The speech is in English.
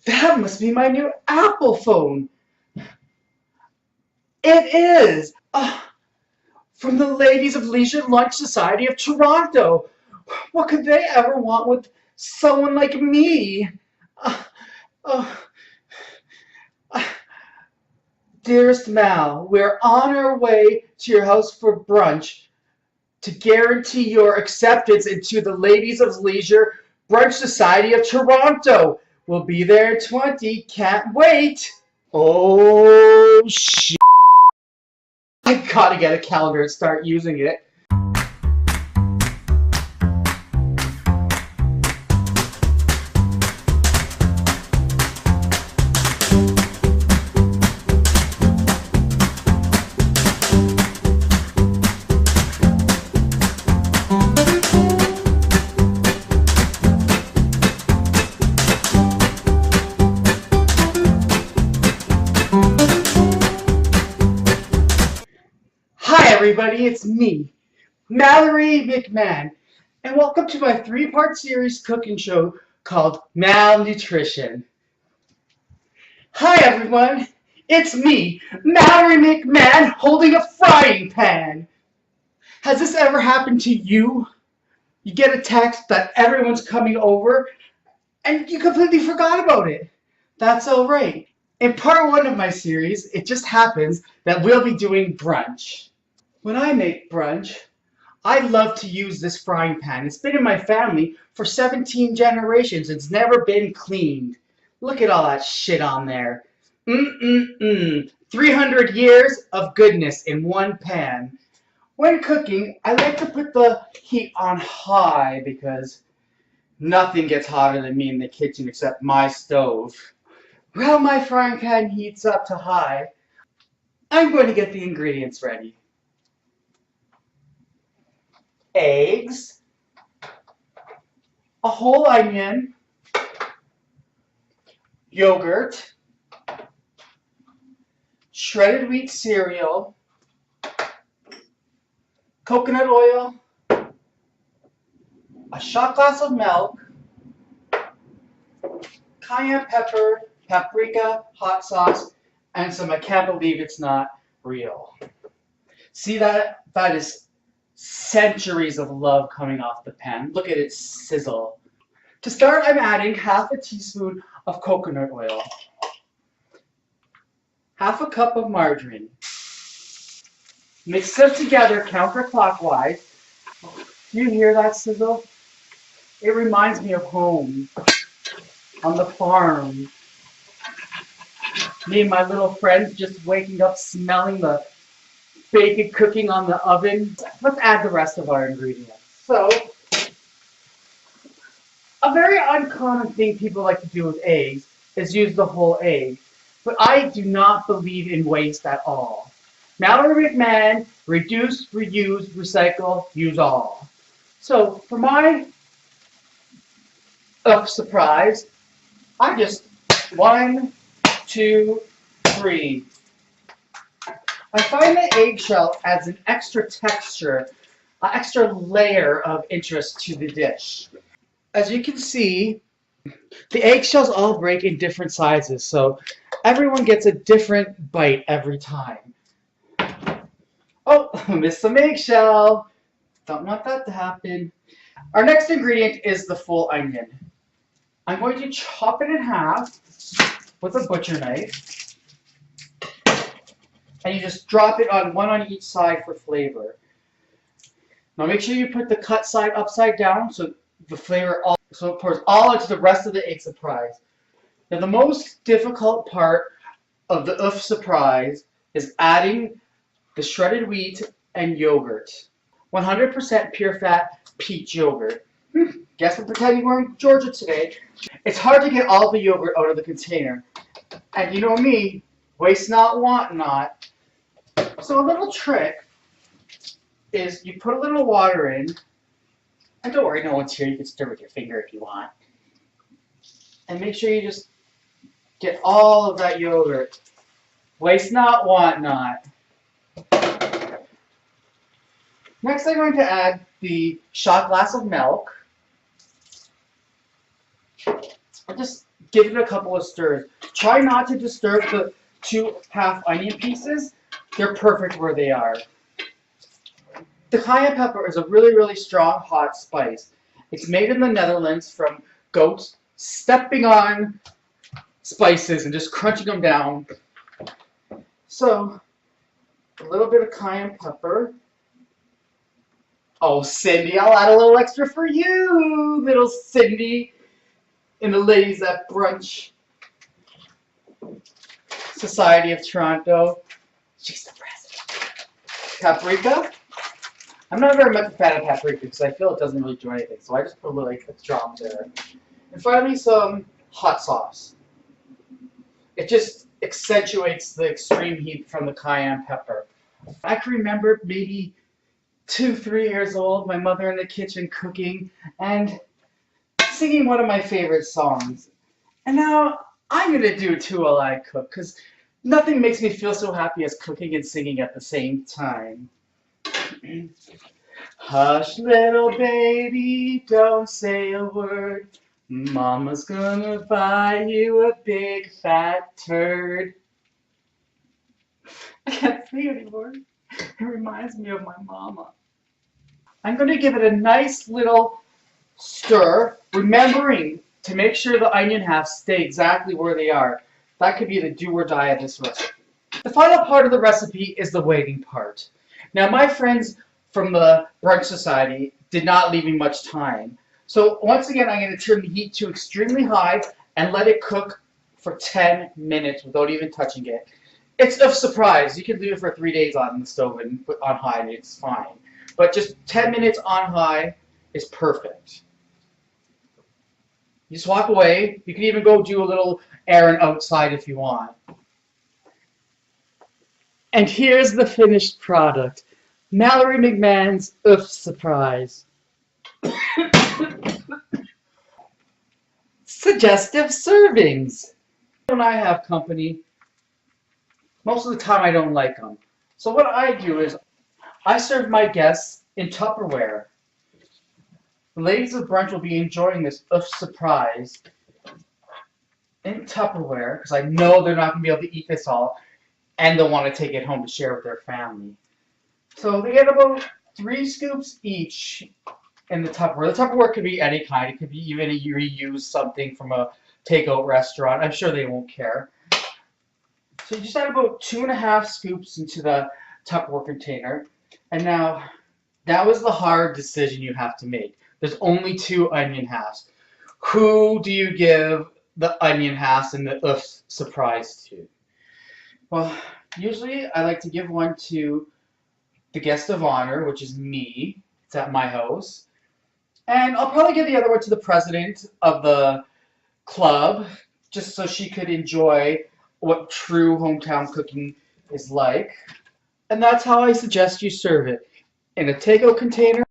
That must be my new Apple phone. It is! From the Ladies of Leisure Lunch Society of Toronto. What could they ever want with someone like me? Uh, uh, uh, Dearest Mal, we're on our way to your house for brunch to guarantee your acceptance into the Ladies of Leisure Brunch Society of Toronto. We'll be there at 20. Can't wait. Oh, shit. I gotta get a calendar and start using it. Hi everybody, it's me, Mallory McMahon, and welcome to my 3-part series cooking show called Malnutrition. Hi everyone, it's me, Mallory McMahon, holding a frying pan. Has this ever happened to you? You get a text that everyone's coming over and you completely forgot about it. That's alright. In part 1 of my series, it just happens that we'll be doing brunch. When I make brunch, I love to use this frying pan. It's been in my family for 17 generations. It's never been cleaned. Look at all that shit on there. 300 years of goodness in one pan. When cooking, I like to put the heat on high because nothing gets hotter than me in the kitchen except my stove. While my frying pan heats up to high, I'm going to get the ingredients ready. Eggs, a whole onion, yogurt, shredded wheat cereal, coconut oil, a shot glass of milk, cayenne pepper, paprika, hot sauce, and some I can't believe it's not real. See that? That is centuries of love coming off the pan. Look at it sizzle. To start, I'm adding half a teaspoon of coconut oil, half a cup of margarine. Mix them together counterclockwise. Do you hear that sizzle? It reminds me of home, on the farm. Me and my little friends just waking up smelling the bacon cooking on the oven. Let's add the rest of our ingredients. So, a very uncommon thing people like to do with eggs is use the whole egg. But I do not believe in waste at all. Mallory McMahon, reduce, reuse, recycle, use all. So, for my surprise, I just 1, 2, 3. I find the eggshell adds an extra texture, an extra layer of interest to the dish. As you can see, the eggshells all break in different sizes, so everyone gets a different bite every time. Oh, missed some eggshell. Don't want that to happen. Our next ingredient is the full onion. I'm going to chop it in half with a butcher knife. And you just drop it on one on each side for flavor. Now make sure you put the cut side upside down so the flavor so it pours all into the rest of the egg surprise. Now the most difficult part of the oof surprise is adding the shredded wheat and yogurt. 100% pure fat peach yogurt. Guess we're pretending we're in Georgia today. It's hard to get all the yogurt out of the container. And you know me, waste not, want not. So a little trick is you put a little water in, and don't worry, no one's here, you can stir with your finger if you want. And make sure you just get all of that yogurt. Waste not, want not. Next I'm going to add the shot glass of milk. Just give it a couple of stirs. Try not to disturb the 2 half onion pieces. They're perfect where they are. The cayenne pepper is a really, really strong hot spice. It's made in the Netherlands from goats stepping on spices and just crunching them down. So, a little bit of cayenne pepper. Oh, Cindy, I'll add a little extra for you, little Cindy, in the Ladies at Brunch Society of Toronto. She's the president. Paprika. I'm not very much a fan of paprika because I feel it doesn't really do anything, so I just put a little, like, a drop there. And finally, some hot sauce. It just accentuates the extreme heat from the cayenne pepper. I can remember maybe 2-3 years old, my mother in the kitchen cooking and singing one of my favorite songs. And now I'm going to do it too while I cook, because nothing makes me feel so happy as cooking and singing at the same time. Hush, little baby, don't say a word. Mama's gonna buy you a big fat turd. I can't say it anymore. It reminds me of my mama. I'm going to give it a nice little stir, remembering to make sure the onion halves stay exactly where they are. That could be the do or die of this recipe. The final part of the recipe is the waiting part. Now, my friends from the Brunch Society did not leave me much time. So once again, I'm going to turn the heat to extremely high and let it cook for 10 minutes without even touching it. It's a surprise. You can leave it for 3 days on the stove and put on high and it's fine. But just 10 minutes on high is perfect. You just walk away. You can even go do a little errand outside if you want. And here's the finished product. Mallory McMahon's Oof Surprise. Suggestive servings. When I have company, most of the time I don't like them. So what I do is I serve my guests in Tupperware. The ladies of brunch will be enjoying this Oof Surprise in Tupperware because I know they're not going to be able to eat this all and they'll want to take it home to share with their family. So they get about 3 scoops each in the Tupperware. The Tupperware could be any kind. It could be even a reuse something from a takeout restaurant. I'm sure they won't care. So you just add about 2.5 scoops into the Tupperware container. And now, that was the hard decision you have to make. There's only 2 onion halves. Who do you give the onion halves and the Oof Surprise to? Well, usually I like to give one to the guest of honor, which is me. It's at my house. And I'll probably give the other one to the president of the club, just so she could enjoy what true hometown cooking is like. And that's how I suggest you serve it. In a takeout container